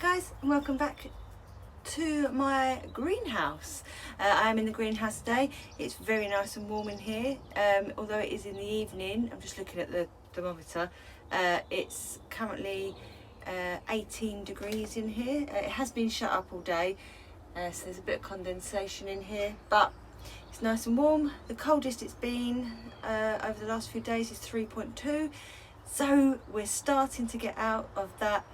guys, and welcome back to my greenhouse. I am in the greenhouse today. It's very nice and warm in here, although it is in the evening. I'm just looking at the thermometer. It's currently 18 degrees in here. It has been shut up all day, so there's a bit of condensation in here, but it's nice and warm. The coldest it's been over the last few days is 3.2, so we're starting to get out of that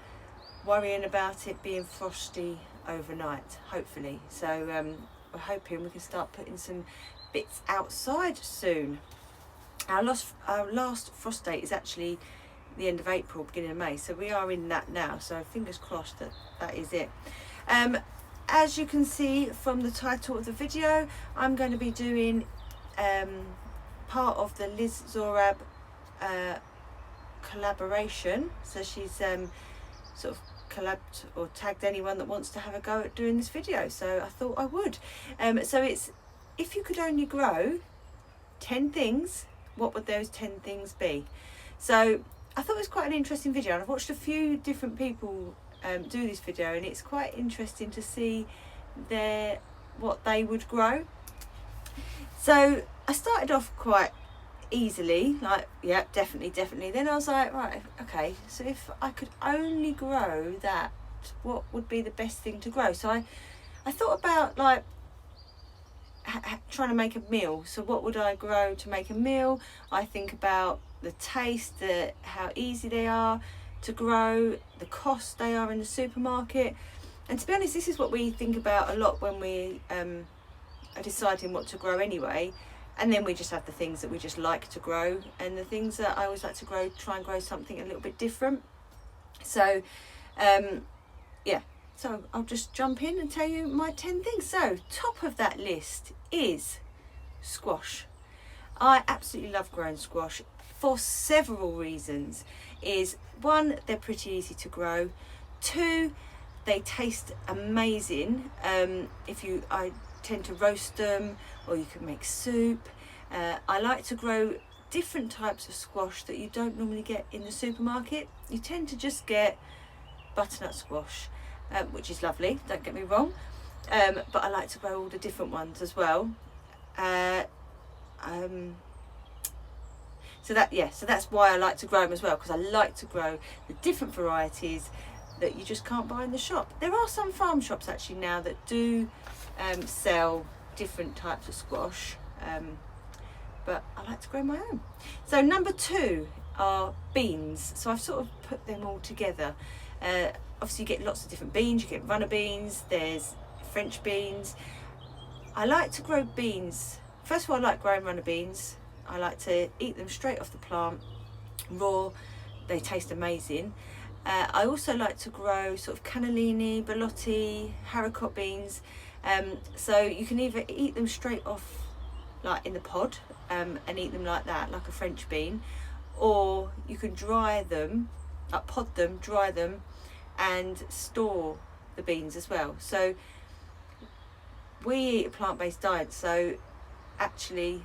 worrying about it being frosty overnight, hopefully. So we're hoping we can start putting some bits outside soon. Our last frost date is actually the end of April, beginning of May, so we are in that now, so fingers crossed that is it. As you can see from the title of the video, I'm going to be doing part of the Liz Zorab collaboration. So she's sort of collabed or tagged anyone that wants to have a go at doing this video, so I thought I would. So it's, if you could only grow 10 things, what would those 10 things be? So I thought it was quite an interesting video, and I've watched a few different people do this video, and it's quite interesting to see what they would grow. So I started off quite easily, like, yeah, definitely. Then I was like, right, okay, so if I could only grow that, what would be the best thing to grow? So I thought about, like, trying to make a meal. So what would I grow to make a meal? I think about the taste, how easy they are to grow, the cost they are in the supermarket. And to be honest, this is what we think about a lot when we are deciding what to grow anyway. And then we just have the things that we just like to grow, and the things that I always like to grow, try and grow something a little bit different. So yeah, so I'll just jump in and tell you my 10 things. So top of that list is squash. I absolutely love growing squash for several reasons. Is one, they're pretty easy to grow. Two, they taste amazing. I tend to roast them, or you can make soup. I like to grow different types of squash that you don't normally get in the supermarket. You tend to just get butternut squash, which is lovely, don't get me wrong, but I like to grow all the different ones as well. So that's why I like to grow them as well, because I like to grow the different varieties that you just can't buy in the shop. There are some farm shops actually now that do sell different types of squash, but I like to grow my own. So number 2 are beans. So I've sort of put them all together. Obviously you get lots of different beans. You get runner beans, there's French beans. I like to grow beans. First of all, I like growing runner beans. I like to eat them straight off the plant, raw. They taste amazing. I also like to grow sort of cannellini, ballotti, haricot beans. So you can either eat them straight off, like in the pod, and eat them like that, like a French bean, or you can dry them, pod them, dry them, and store the beans as well. So we eat a plant-based diet, so actually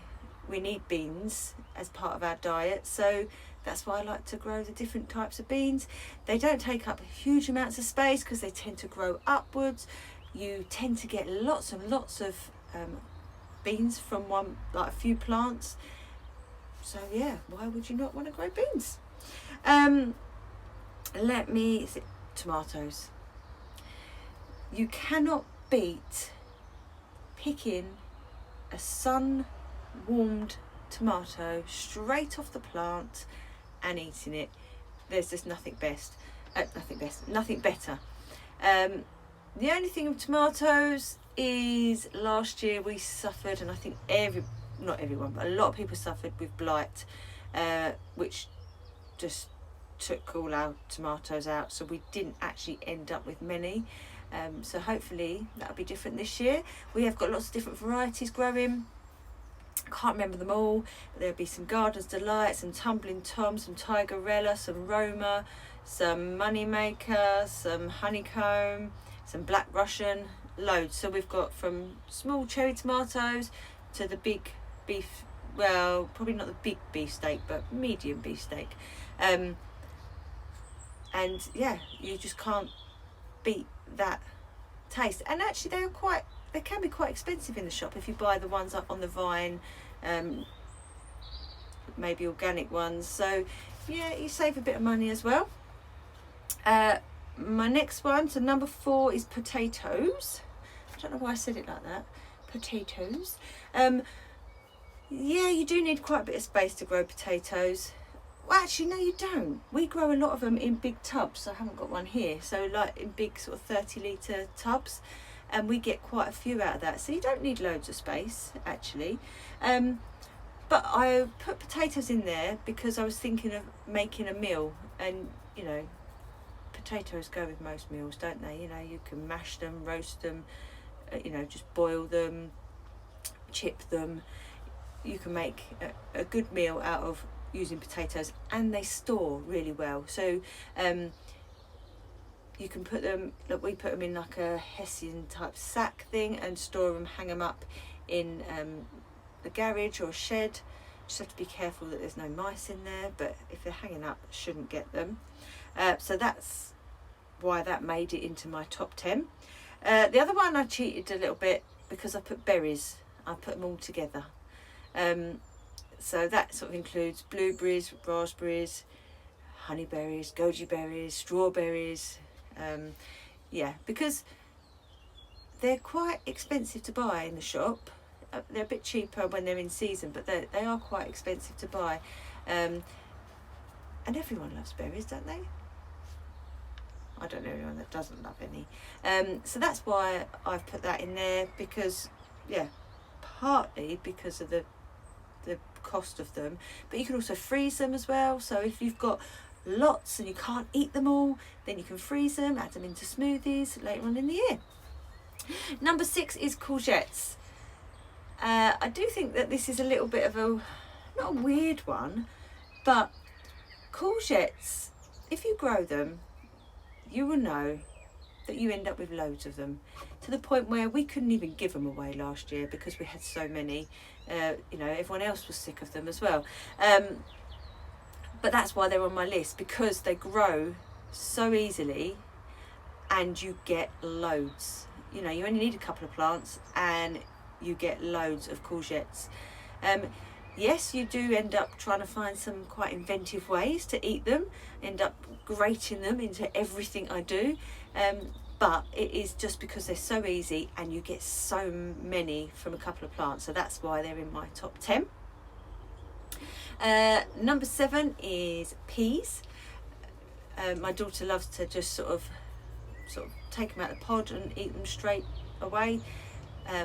we need beans as part of our diet. So that's why I like to grow the different types of beans. They don't take up huge amounts of space because they tend to grow upwards. You tend to get lots and lots of beans from a few plants. So yeah, why would you not want to grow beans? Tomatoes. You cannot beat picking a sun-warmed tomato straight off the plant and eating it. There's just nothing better. The only thing with tomatoes is last year we suffered, and I think not everyone, but a lot of people suffered with blight, which just took all our tomatoes out, so we didn't actually end up with many. So hopefully that'll be different this year. We have got lots of different varieties growing. I can't remember them all, but there'll be some Garden's Delight, some Tumbling Tom, some Tigerella, some Roma, some Moneymaker, some Honeycomb, some Black Russian, loads. So we've got from small cherry tomatoes to the big beef, well, probably not the big beefsteak, but medium beefsteak. And yeah, you just can't beat that taste. And actually they can be quite expensive in the shop if you buy the ones up on the vine, maybe organic ones. So yeah, you save a bit of money as well. My next one, so number 4, is potatoes. I don't know why I said it like that. Potatoes. Yeah, you do need quite a bit of space to grow potatoes. Well, actually, no, you don't. We grow a lot of them in big tubs. I haven't got one here. So like in big sort of 30-litre tubs. And we get quite a few out of that. So you don't need loads of space, actually. But I put potatoes in there because I was thinking of making a meal. And, you know, potatoes go with most meals, don't they? You know, you can mash them, roast them, you know, just boil them, chip them. You can make a good meal out of using potatoes, and they store really well. So you can put them, look, we put them in like a Hessian type sack thing and store them, hang them up in the garage or a shed. Just have to be careful that there's no mice in there, but if they're hanging up, shouldn't get them. So that's why that made it into my top 10. The other one I cheated a little bit because I put berries. I put them all together. So that sort of includes blueberries, raspberries, honeyberries, goji berries, strawberries. Yeah, because they're quite expensive to buy in the shop. They're a bit cheaper when they're in season, but they are quite expensive to buy. And everyone loves berries, don't they? I don't know anyone that doesn't love any. So that's why I've put that in there, because, yeah, partly because of the cost of them, but you can also freeze them as well. So if you've got lots and you can't eat them all, then you can freeze them, add them into smoothies later on in the year. Number 6 is courgettes. I do think that this is a little bit of not a weird one, but courgettes, if you grow them, you will know that you end up with loads of them, to the point where we couldn't even give them away last year because we had so many. You know, everyone else was sick of them as well. But that's why they're on my list, because they grow so easily and you get loads. You know, you only need a couple of plants and you get loads of courgettes. Yes, you do end up trying to find some quite inventive ways to eat them, end up grating them into everything I do. But it is just because they're so easy and you get so many from a couple of plants. So that's why they're in my top 10. Number 7 is peas. My daughter loves to just sort of take them out of the pod and eat them straight away.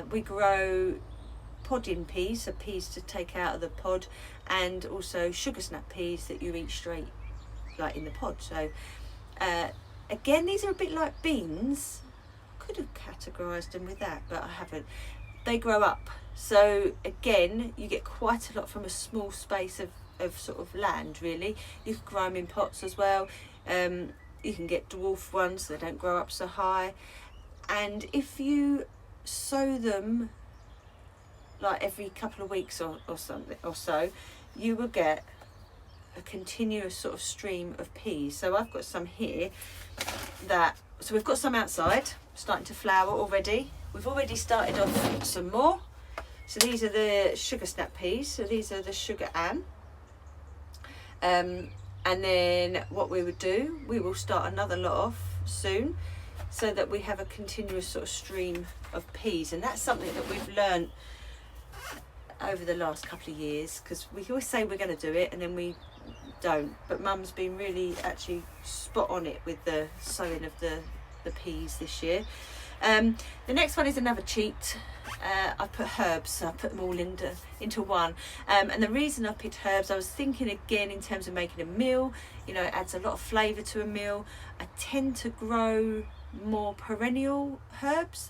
We grow podding peas, so peas to take out of the pod, and also sugar snap peas that you eat straight, like in the pod. So again, these are a bit like beans. Could have categorised them with that, but I haven't. They grow up, so again, you get quite a lot from a small space of sort of land, really. You can grow them in pots as well. You can get dwarf ones, so they don't grow up so high. And if you sow them like every couple of weeks or something or so, you will get a continuous sort of stream of peas. So I've got some here so we've got some outside starting to flower already. We've already started off some more. So these are the sugar snap peas. So these are the sugar Ann. And then what we would do, we will start another lot off soon, so that we have a continuous sort of stream of peas. And that's something that we've learned over the last couple of years, because we always say we're going to do it and then we don't. But Mum's been really actually spot on it with the sowing of the peas this year. The next one is another cheat. I put herbs, so I put them all into one. And the reason I picked herbs, I was thinking again in terms of making a meal. You know, it adds a lot of flavour to a meal. I tend to grow more perennial herbs,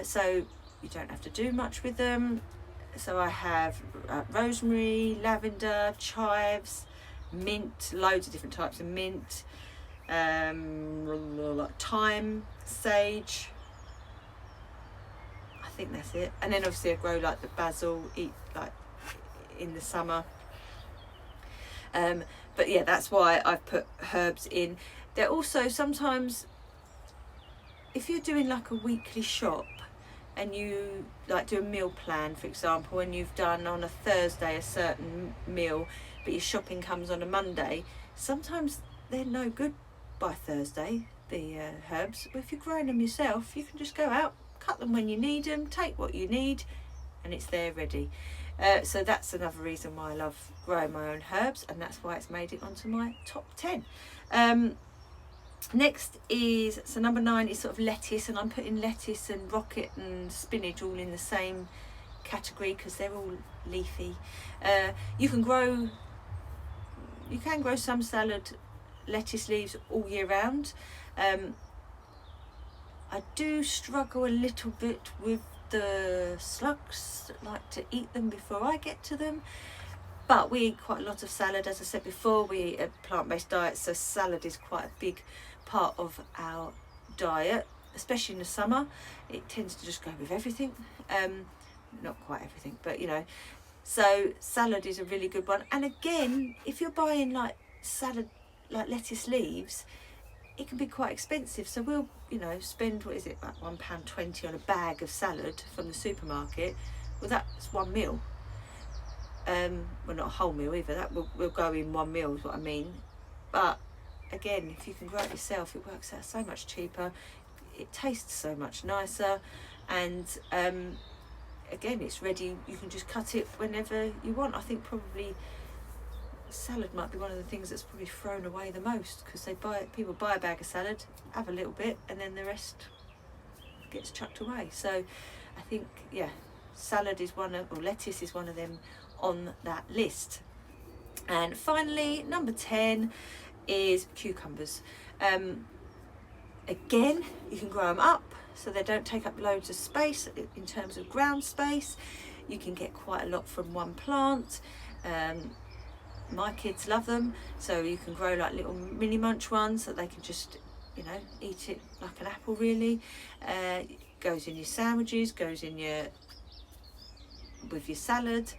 so you don't have to do much with them. So I have rosemary, lavender, chives, mint, loads of different types of mint, like thyme, sage. I think that's it. And then obviously I grow like the basil, eat like in the summer. But yeah, that's why I've put herbs in. They're also sometimes if you're doing like a weekly shop and you like do a meal plan, for example, and you've done on a Thursday a certain meal, but your shopping comes on a Monday, sometimes they're no good by Thursday, the herbs. But if you're growing them yourself, you can just go out, cut them when you need them, take what you need, and it's there ready. So that's another reason why I love growing my own herbs, and that's why it's made it onto my top 10. Next is, so number 9 is sort of lettuce, and I'm putting lettuce and rocket and spinach all in the same category because they're all leafy. You can grow some salad lettuce leaves all year round. I do struggle a little bit with the slugs that like to eat them before I get to them, but we eat quite a lot of salad. As I said before, we eat a plant-based diet, so salad is quite a big part of our diet, especially in the summer. It tends to just go with everything, not quite everything, but you know, so salad is a really good one. And again, if you're buying like salad, like lettuce leaves, it can be quite expensive, so we'll, you know, spend, what is it, like £1.20 on a bag of salad from the supermarket. Well, that's one meal. Well, not a whole meal either, that will go in one meal is what I mean. But again, if you can grow it yourself, it works out so much cheaper, it tastes so much nicer, and again, it's ready. You can just cut it whenever you want. I think probably salad might be one of the things that's probably thrown away the most, because people buy a bag of salad, have a little bit, and then the rest gets chucked away. So I think, yeah, salad is or lettuce is one of them on that list. And finally, number 10 is cucumbers. Again, you can grow them up so they don't take up loads of space in terms of ground space. You can get quite a lot from one plant. My kids love them, so you can grow like little mini munch ones that they can just, you know, eat it like an apple really. Goes in your sandwiches, goes in with your salad,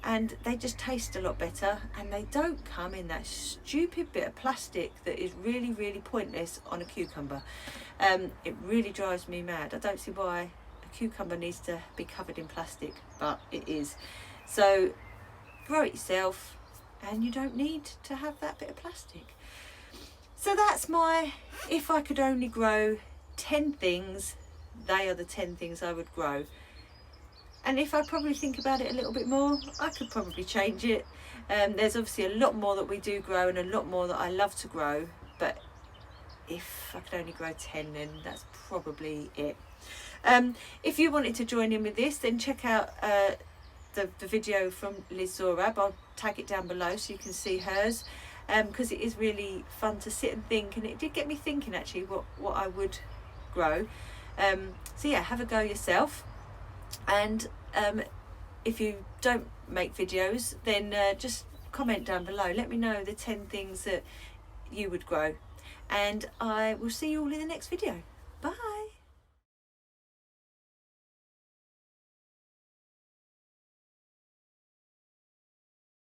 and they just taste a lot better, and they don't come in that stupid bit of plastic that is really, really pointless on a cucumber. It really drives me mad. I don't see why a cucumber needs to be covered in plastic, but it is. So grow it yourself, and you don't need to have that bit of plastic. So that's my, if I could only grow 10 things, they are the 10 things I would grow. And if I probably think about it a little bit more, I could probably change it. There's obviously a lot more that we do grow and a lot more that I love to grow, but if I could only grow 10, then that's probably it. If you wanted to join in with this, then check out the video from Liz Zorab. I'll tag it down below so you can see hers, because it is really fun to sit and think, and it did get me thinking actually what I would grow. So yeah, have a go yourself, and if you don't make videos, then just comment down below, let me know the 10 things that you would grow, and I will see you all in the next video. Bye.